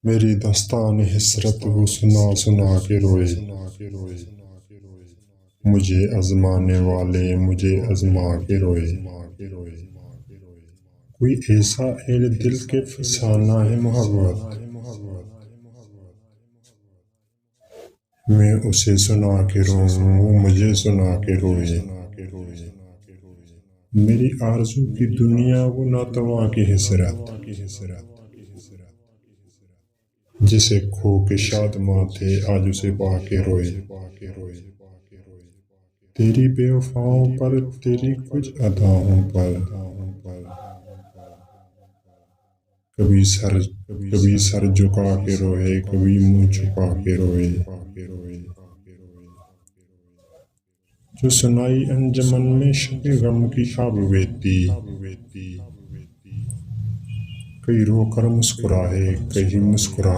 میری داستان حسرت وہ سنا سنا کے روئے، مجھے آزمانے والے مجھے آزما کے روئے۔ کوئی ایسا اہل دل کے فسانہ ہے محبت، میں اسے سنا کے روؤں وہ مجھے سنا کے روئے۔ میری آرزو کی دنیا وہ ناتواں کی حسرت، جسے کھو کے شادماں تھے آج اسے پا کے روئے۔ تیری بے وفاؤں پر تیری کچھ اداؤں پر کبھی سر جھکا کے روئے، کبھی منہ چھپا کے روئے۔ جو سنائی انجمن میں شب غم کی خواب بیتی، کئی رو کر مسکرائے کہیں مسکرا